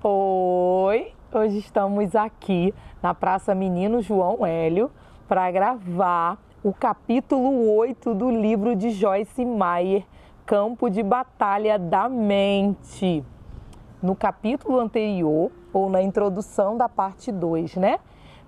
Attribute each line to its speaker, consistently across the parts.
Speaker 1: Oi, hoje estamos aqui na Praça Menino João Hélio para gravar o capítulo 8 do livro de Joyce Meyer, Campo de Batalha da Mente. No capítulo anterior, ou na introdução da parte 2, né?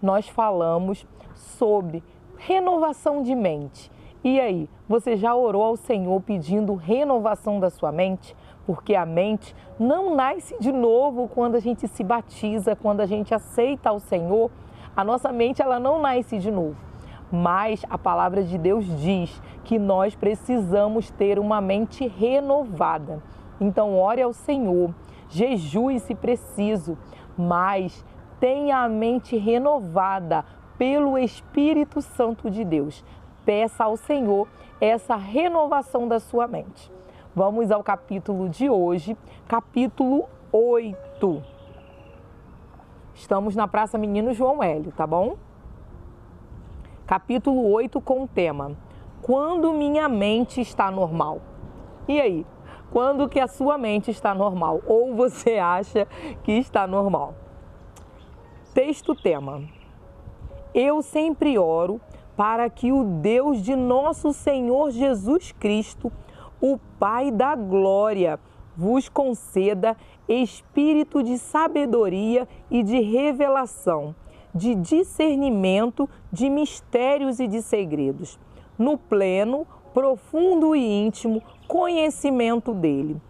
Speaker 1: Nós falamos sobre renovação de mente. E aí, você já orou ao Senhor pedindo renovação da sua mente? Porque a mente não nasce de novo quando a gente se batiza, quando a gente aceita o Senhor. A nossa mente, ela não nasce de novo. Mas a palavra de Deus diz que nós precisamos ter uma mente renovada. Então, ore ao Senhor, jejue se preciso, mas tenha a mente renovada pelo Espírito Santo de Deus. Peça ao Senhor essa renovação da sua mente. Vamos ao capítulo de hoje, capítulo 8. Estamos na Praça Menino João Hélio, tá bom? Capítulo 8 com o tema: Quando minha mente está normal? E aí? Quando que a sua mente está normal? Ou você acha que está normal? Texto tema: Eu sempre oro para que o Deus de nosso Senhor Jesus Cristo, o Pai da Glória, vos conceda espírito de sabedoria e de revelação, de discernimento de mistérios e de segredos, no pleno, profundo e íntimo conhecimento dele,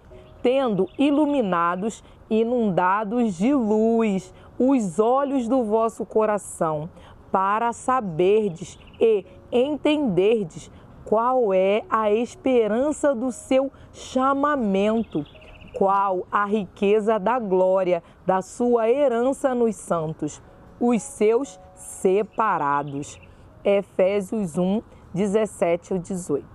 Speaker 1: tendo iluminados, inundados de luz os olhos do vosso coração, para saberdes e entenderdes qual é a esperança do seu chamamento, qual a riqueza da glória da sua herança nos santos, os seus separados. Efésios 1, 17 ao 18.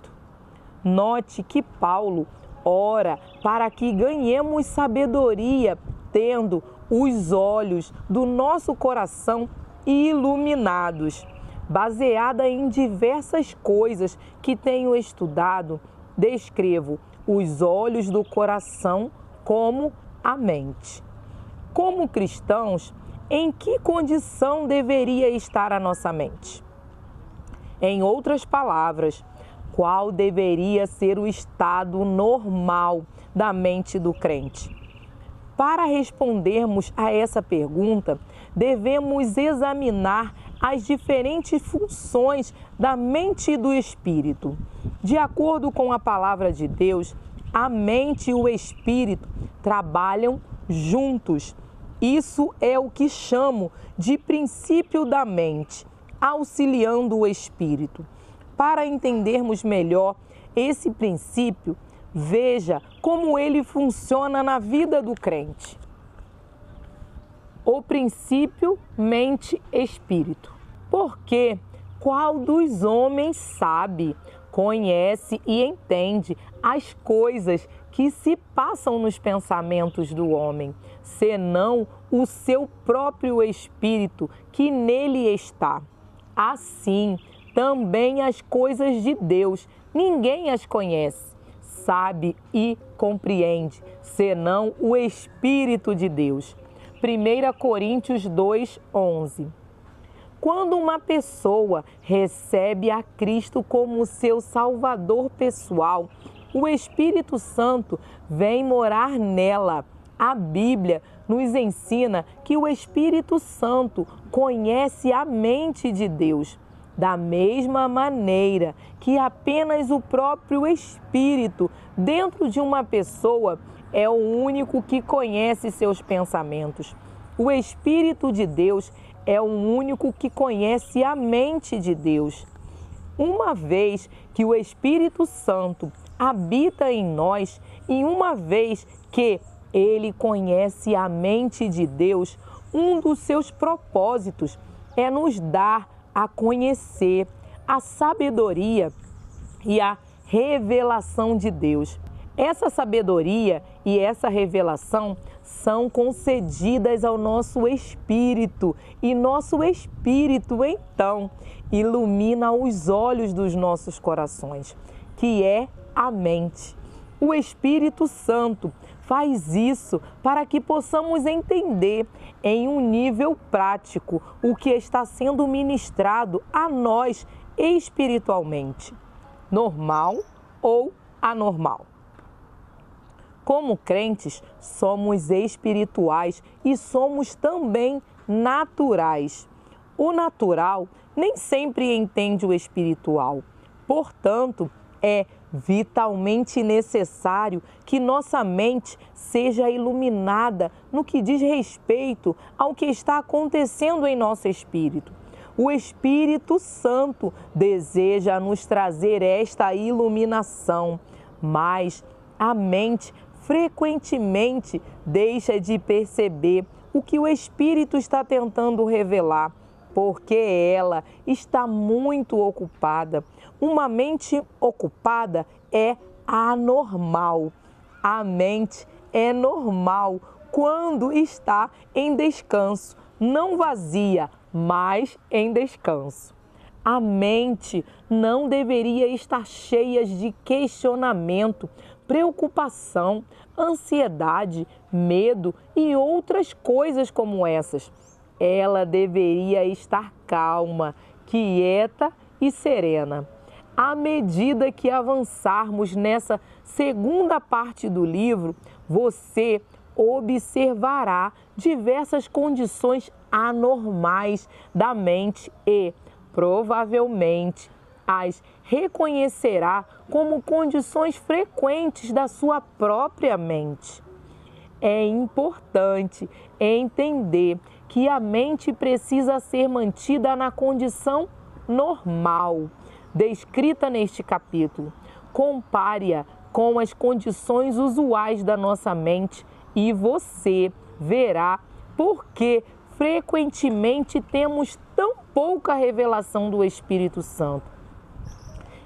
Speaker 1: Note que Paulo ora para que ganhemos sabedoria, tendo os olhos do nosso coração iluminados. Baseada em diversas coisas que tenho estudado, descrevo os olhos do coração como a mente. Como cristãos, em que condição deveria estar a nossa mente? Em outras palavras, qual deveria ser o estado normal da mente do crente? Para respondermos a essa pergunta, devemos examinar as diferentes funções da mente e do espírito. De acordo com a palavra de Deus, a mente e o espírito trabalham juntos. Isso é o que chamo de princípio da mente, auxiliando o espírito. Para entendermos melhor esse princípio, veja como ele funciona na vida do crente. O princípio mente-espírito. Porque qual dos homens sabe, conhece e entende as coisas que se passam nos pensamentos do homem, senão o seu próprio espírito que nele está? Assim, também as coisas de Deus, ninguém as conhece, sabe e compreende, senão o Espírito de Deus. 1 Coríntios 2, 11. Quando uma pessoa recebe a Cristo como seu Salvador pessoal, o Espírito Santo vem morar nela. A Bíblia nos ensina que o Espírito Santo conhece a mente de Deus, da mesma maneira que apenas o próprio Espírito dentro de uma pessoa é o único que conhece seus pensamentos. O Espírito de Deus é o único que conhece a mente de Deus. Uma vez que o Espírito Santo habita em nós e uma vez que ele conhece a mente de Deus, um dos seus propósitos é nos dar a conhecer a sabedoria e a revelação de Deus. Essa sabedoria e essa revelação são concedidas ao nosso espírito e nosso espírito, então, ilumina os olhos dos nossos corações, que é a mente. O Espírito Santo faz isso para que possamos entender em um nível prático o que está sendo ministrado a nós espiritualmente, normal ou anormal. Como crentes, somos espirituais e somos também naturais. O natural nem sempre entende o espiritual. Portanto, é vitalmente necessário que nossa mente seja iluminada no que diz respeito ao que está acontecendo em nosso espírito. O Espírito Santo deseja nos trazer esta iluminação, mas a mente frequentemente deixa de perceber o que o Espírito está tentando revelar, porque ela está muito ocupada. Uma mente ocupada é anormal. A mente é normal quando está em descanso, não vazia, mas em descanso. A mente não deveria estar cheia de questionamento, preocupação, ansiedade, medo e outras coisas como essas. Ela deveria estar calma, quieta e serena. À medida que avançarmos nessa segunda parte do livro, você observará diversas condições anormais da mente e, provavelmente, as reconhecerá como condições frequentes da sua própria mente. É importante entender que a mente precisa ser mantida na condição normal, descrita neste capítulo. Compare-a com as condições usuais da nossa mente e você verá por que frequentemente temos tão pouca revelação do Espírito Santo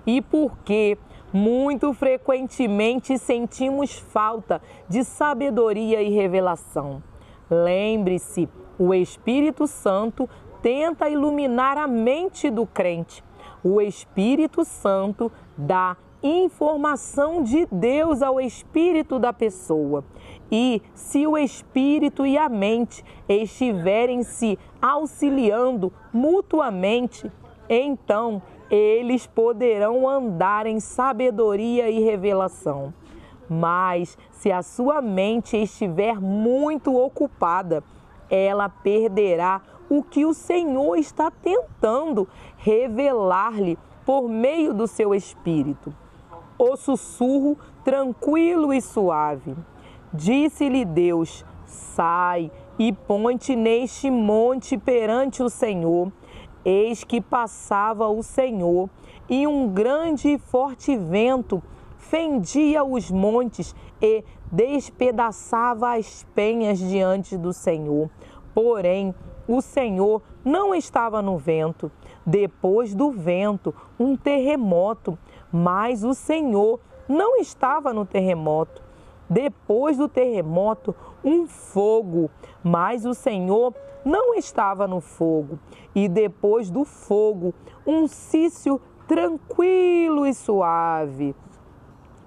Speaker 1: e por que muito frequentemente sentimos falta de sabedoria e revelação. Lembre-se, o Espírito Santo tenta iluminar a mente do crente. O Espírito Santo dá informação de Deus ao espírito da pessoa. E se o espírito e a mente estiverem se auxiliando mutuamente, então eles poderão andar em sabedoria e revelação. Mas se a sua mente estiver muito ocupada, ela perderá o que o Senhor está tentando revelar-lhe por meio do seu espírito. O sussurro tranquilo e suave. Disse-lhe Deus: sai e põe-te neste monte perante o Senhor. Eis que passava o Senhor, e um grande e forte vento fendia os montes e despedaçava as penhas diante do Senhor. Porém, o Senhor não estava no vento. Depois do vento, um terremoto, mas o Senhor não estava no terremoto. Depois do terremoto, um fogo, mas o Senhor não estava no fogo. E depois do fogo, um cício tranquilo e suave.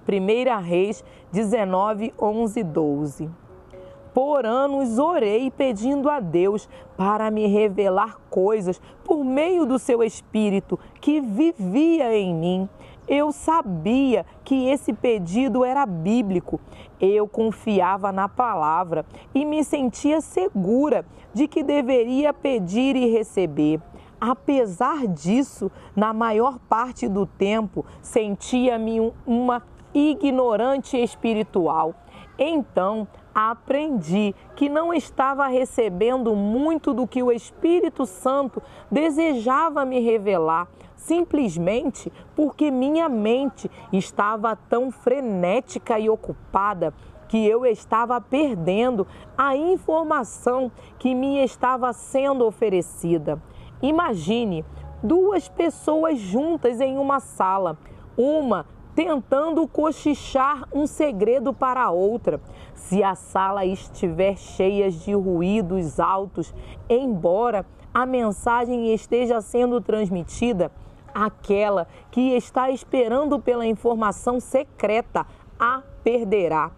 Speaker 1: 1 Reis 19, 11, 12. Por anos orei pedindo a Deus para me revelar coisas por meio do seu Espírito que vivia em mim. Eu sabia que esse pedido era bíblico. Eu confiava na palavra e me sentia segura de que deveria pedir e receber. Apesar disso, na maior parte do tempo, sentia-me uma ignorante espiritual. Então, aprendi que não estava recebendo muito do que o Espírito Santo desejava me revelar, simplesmente porque minha mente estava tão frenética e ocupada que eu estava perdendo a informação que me estava sendo oferecida. Imagine duas pessoas juntas em uma sala, uma tentando cochichar um segredo para a outra. Se a sala estiver cheia de ruídos altos, embora a mensagem esteja sendo transmitida, aquela que está esperando pela informação secreta a perderá.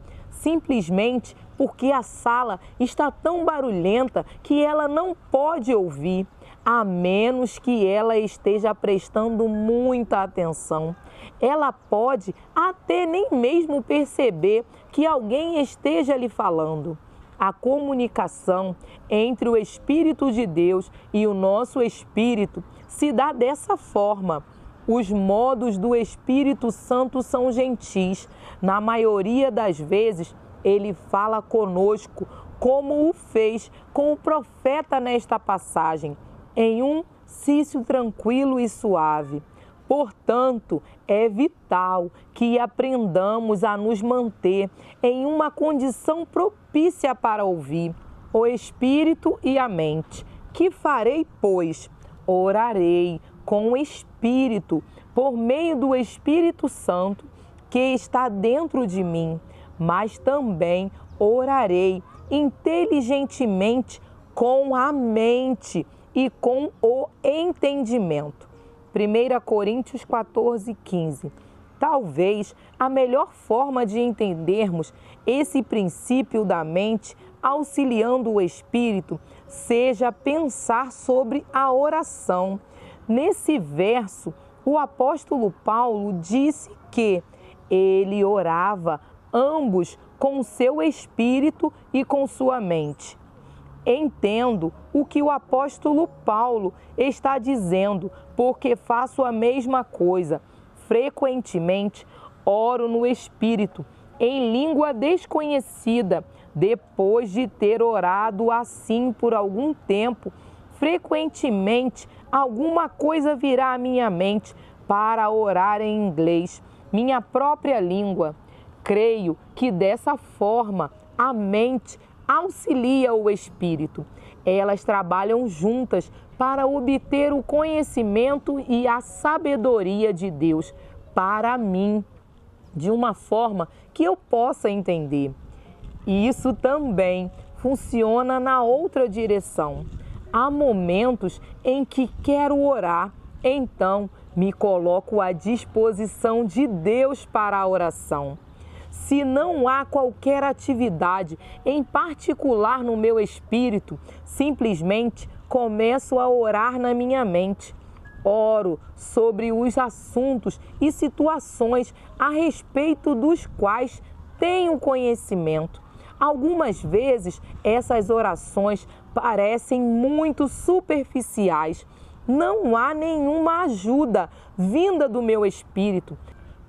Speaker 1: simplesmente porque a sala está tão barulhenta que ela não pode ouvir, a menos que ela esteja prestando muita atenção. Ela pode até nem mesmo perceber que alguém esteja lhe falando. A comunicação entre o Espírito de Deus e o nosso espírito se dá dessa forma. Os modos do Espírito Santo são gentis. Na maioria das vezes, ele fala conosco, como o fez com o profeta nesta passagem, em um cício tranquilo e suave. Portanto, é vital que aprendamos a nos manter em uma condição propícia para ouvir o Espírito e a mente. Que farei, pois? Orarei com o Espírito, por meio do Espírito Santo que está dentro de mim, mas também orarei inteligentemente com a mente e com o entendimento. 1 Coríntios 14, 15. Talvez a melhor forma de entendermos esse princípio da mente, auxiliando o espírito, seja pensar sobre a oração. Nesse verso, o apóstolo Paulo disse que ele orava ambos com seu espírito e com sua mente. Entendo o que o apóstolo Paulo está dizendo, porque faço a mesma coisa. Frequentemente oro no Espírito, em língua desconhecida. Depois de ter orado assim por algum tempo, frequentemente alguma coisa virá à minha mente para orar em inglês, minha própria língua. Creio que dessa forma a mente auxilia o espírito. Elas trabalham juntas para obter o conhecimento e a sabedoria de Deus para mim, de uma forma que eu possa entender. E isso também funciona na outra direção. Há momentos em que quero orar, então me coloco à disposição de Deus para a oração. Se não há qualquer atividade em particular no meu espírito, simplesmente começo a orar na minha mente. Oro sobre os assuntos e situações a respeito dos quais tenho conhecimento. Algumas vezes essas orações parecem muito superficiais. Não há nenhuma ajuda vinda do meu espírito.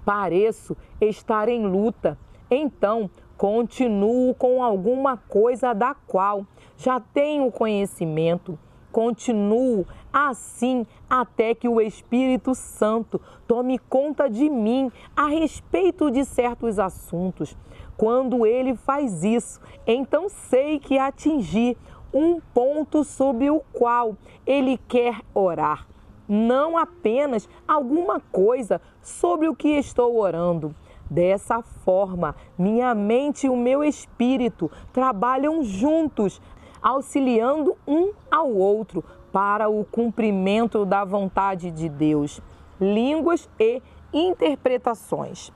Speaker 1: Pareço estar em luta, então continuo com alguma coisa da qual já tenho conhecimento. Continuo assim até que o Espírito Santo tome conta de mim a respeito de certos assuntos. Quando ele faz isso, então sei que atingi um ponto sobre o qual ele quer orar. Não apenas alguma coisa sobre o que estou orando. Dessa forma, minha mente e o meu espírito trabalham juntos, auxiliando um ao outro para o cumprimento da vontade de Deus. Línguas e interpretações.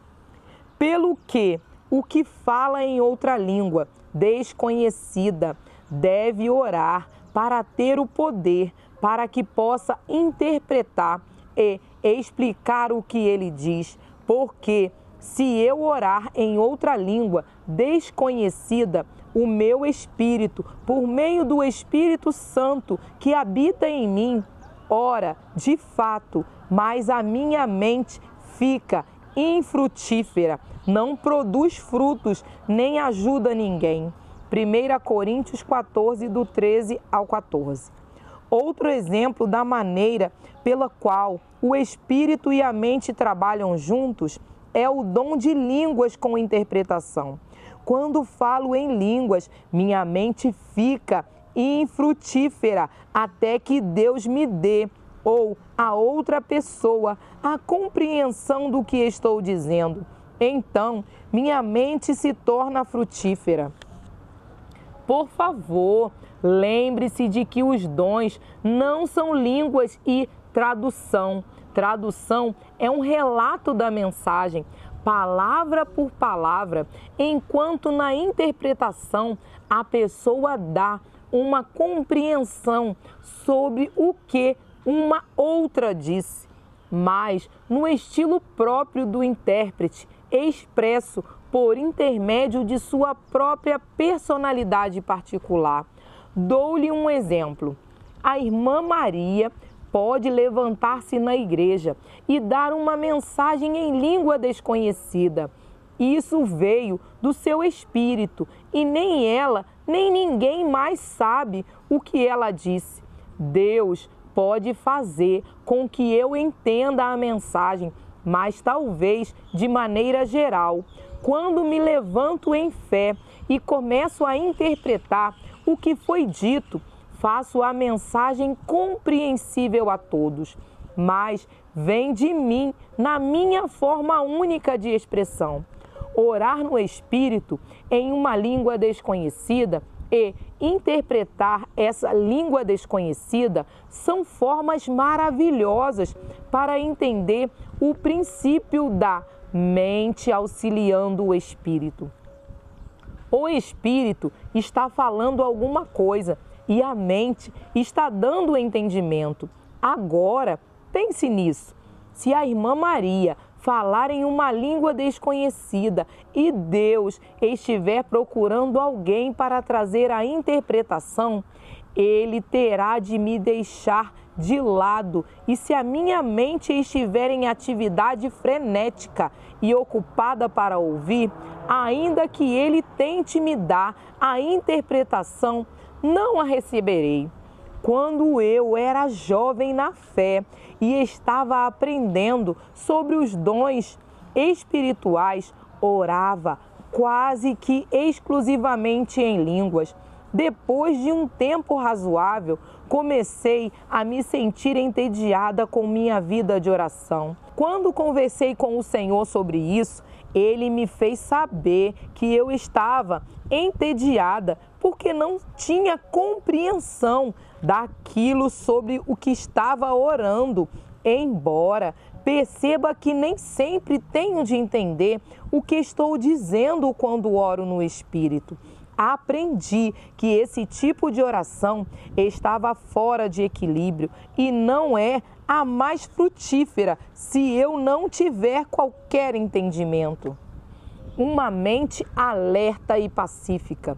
Speaker 1: Pelo que o que fala em outra língua desconhecida deve orar para ter o poder para que possa interpretar e explicar o que ele diz, porque se eu orar em outra língua desconhecida, o meu espírito, por meio do Espírito Santo que habita em mim, ora de fato, mas a minha mente fica infrutífera, não produz frutos, nem ajuda ninguém. 1 Coríntios 14, do 13 ao 14. Outro exemplo da maneira pela qual o espírito e a mente trabalham juntos é o dom de línguas com interpretação. Quando falo em línguas, minha mente fica infrutífera até que Deus me dê, ou a outra pessoa, a compreensão do que estou dizendo. Então, minha mente se torna frutífera. Por favor, lembre-se de que os dons não são línguas e tradução. Tradução é um relato da mensagem. palavra por palavra, enquanto na interpretação a pessoa dá uma compreensão sobre o que uma outra disse, mas no estilo próprio do intérprete, expresso por intermédio de sua própria personalidade particular. Dou-lhe um exemplo. A irmã Maria pode levantar-se na igreja e dar uma mensagem em língua desconhecida. Isso veio do seu espírito e nem ela, nem ninguém mais sabe o que ela disse. Deus pode fazer com que eu entenda a mensagem, mas talvez de maneira geral. Quando me levanto em fé e começo a interpretar o que foi dito, faço a mensagem compreensível a todos, mas vem de mim na minha forma única de expressão. Orar no Espírito em uma língua desconhecida e interpretar essa língua desconhecida são formas maravilhosas para entender o princípio da mente auxiliando o Espírito. O Espírito está falando alguma coisa e a mente está dando o entendimento. Agora, pense nisso. Se a irmã Maria falar em uma língua desconhecida e Deus estiver procurando alguém para trazer a interpretação, Ele terá de me deixar de lado. E se a minha mente estiver em atividade frenética e ocupada para ouvir, ainda que Ele tente me dar a interpretação, não a receberei. Quando eu era jovem na fé e estava aprendendo sobre os dons espirituais, orava quase que exclusivamente em línguas. Depois de um tempo razoável, comecei a me sentir entediada com minha vida de oração. Quando conversei com o Senhor sobre isso, Ele me fez saber que eu estava entediada porque não tinha compreensão daquilo sobre o que estava orando. Embora perceba que nem sempre tenho de entender o que estou dizendo quando oro no Espírito. Aprendi que esse tipo de oração estava fora de equilíbrio e não é a mais frutífera se eu não tiver qualquer entendimento. Uma mente alerta e pacífica.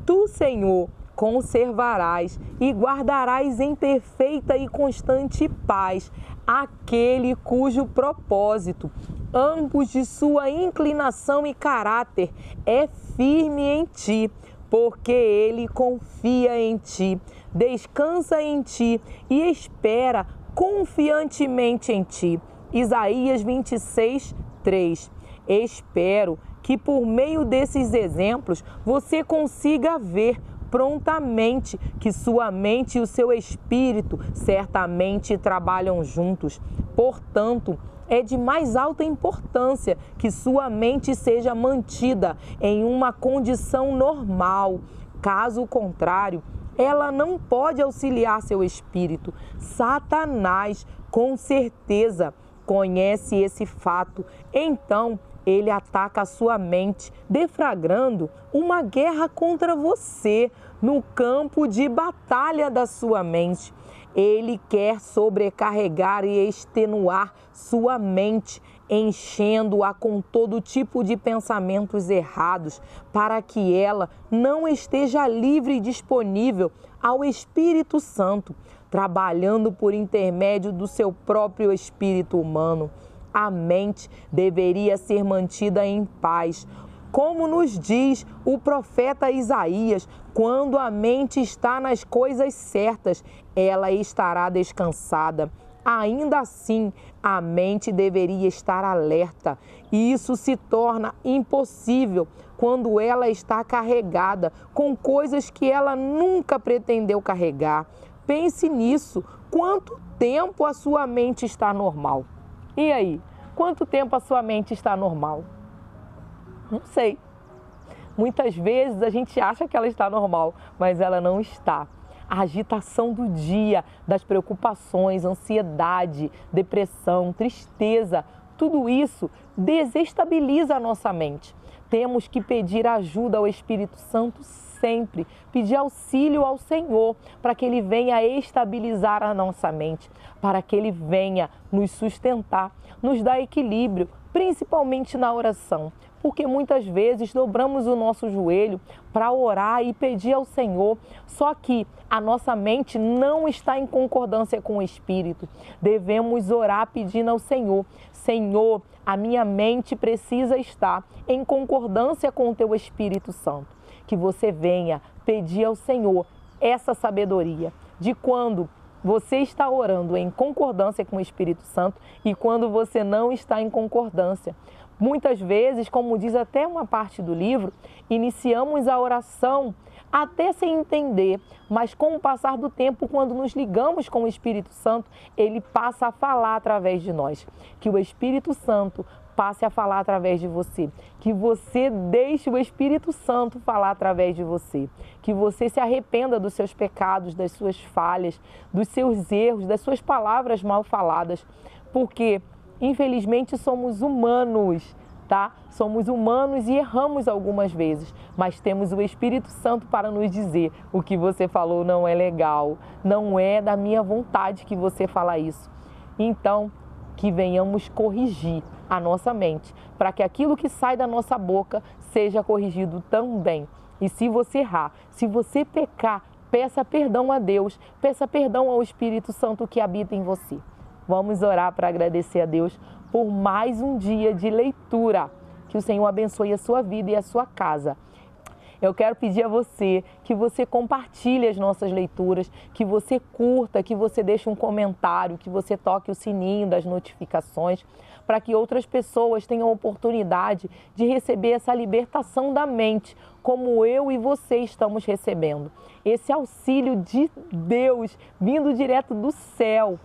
Speaker 1: Tu, Senhor, conservarás e guardarás em perfeita e constante paz aquele cujo propósito, ambos de sua inclinação e caráter, é firme em ti, porque ele confia em ti, descansa em ti e espera confiantemente em ti. Isaías 26, 3. Espero que por meio desses exemplos você consiga ver prontamente que sua mente e o seu espírito certamente trabalham juntos. Portanto, é de mais alta importância que sua mente seja mantida em uma condição normal. Caso contrário, ela não pode auxiliar seu espírito. Satanás, com certeza, conhece esse fato. Então, ele ataca a sua mente, deflagrando uma guerra contra você no campo de batalha da sua mente. Ele quer sobrecarregar e extenuar sua mente, enchendo-a com todo tipo de pensamentos errados, para que ela não esteja livre e disponível ao Espírito Santo, trabalhando por intermédio do seu próprio espírito humano. A mente deveria ser mantida em paz. Como nos diz o profeta Isaías, quando a mente está nas coisas certas, ela estará descansada. Ainda assim, a mente deveria estar alerta. E isso se torna impossível quando ela está carregada com coisas que ela nunca pretendeu carregar. Pense nisso. Quanto tempo a sua mente está normal? E aí, quanto tempo a sua mente está normal? Não sei. Muitas vezes a gente acha que ela está normal, mas ela não está. A agitação do dia, das preocupações, ansiedade, depressão, tristeza, Tudo isso desestabiliza a nossa mente. Temos que pedir ajuda ao Espírito Santo sempre, pedir auxílio ao Senhor para que Ele venha estabilizar a nossa mente, para que Ele venha nos sustentar, nos dar equilíbrio, principalmente na oração. Porque muitas vezes dobramos o nosso joelho para orar e pedir ao Senhor, só que a nossa mente não está em concordância com o Espírito. Devemos orar pedindo ao Senhor: Senhor, a minha mente precisa estar em concordância com o Teu Espírito Santo. Que você venha pedir ao Senhor essa sabedoria de quando você está orando em concordância com o Espírito Santo e quando você não está em concordância. Muitas vezes, como diz até uma parte do livro, iniciamos a oração até sem entender, mas com o passar do tempo, quando nos ligamos com o Espírito Santo, ele passa a falar através de nós. Que o Espírito Santo passe a falar através de você, que você deixe o Espírito Santo falar através de você, que você se arrependa dos seus pecados, das suas falhas, dos seus erros, das suas palavras mal faladas, porque infelizmente somos humanos, tá? Somos humanos e erramos algumas vezes, mas temos o Espírito Santo para nos dizer: o que você falou não é legal, não é da minha vontade que você fala isso. Então, que venhamos corrigir a nossa mente, para que aquilo que sai da nossa boca seja corrigido também. E se você errar, se você pecar, peça perdão a Deus, peça perdão ao Espírito Santo que habita em você. Vamos orar para agradecer a Deus por mais um dia de leitura. Que o Senhor abençoe a sua vida e a sua casa. Eu quero pedir a você que você compartilhe as nossas leituras, que você curta, que você deixe um comentário, que você toque o sininho das notificações, para que outras pessoas tenham a oportunidade de receber essa libertação da mente, como eu e você estamos recebendo. Esse auxílio de Deus vindo direto do céu.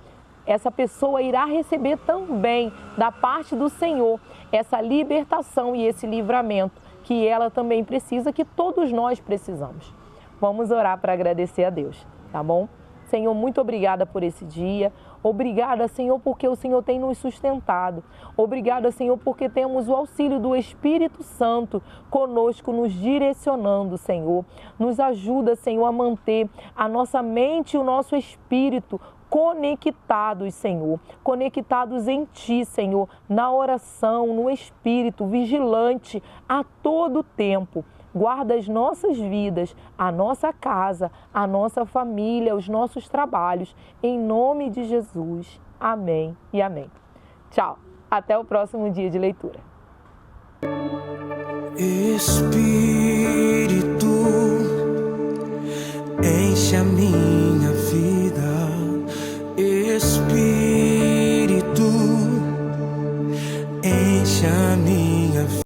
Speaker 1: Essa pessoa irá receber também da parte do Senhor essa libertação e esse livramento que ela também precisa, que todos nós precisamos. Vamos orar para agradecer a Deus, tá bom? Senhor, muito obrigada por esse dia. Obrigada, Senhor, porque o Senhor tem nos sustentado. Obrigada, Senhor, porque temos o auxílio do Espírito Santo conosco, nos direcionando, Senhor. Nos ajuda, Senhor, a manter a nossa mente e o nosso espírito conectados, Senhor, conectados em Ti, Senhor, na oração, no Espírito, vigilante a todo tempo. Guarda as nossas vidas, a nossa casa, a nossa família, os nossos trabalhos, em nome de Jesus. Amém e amém. Tchau, até o próximo dia de leitura.
Speaker 2: Espírito, enche a minha vida. Espírito, enche a minha vida.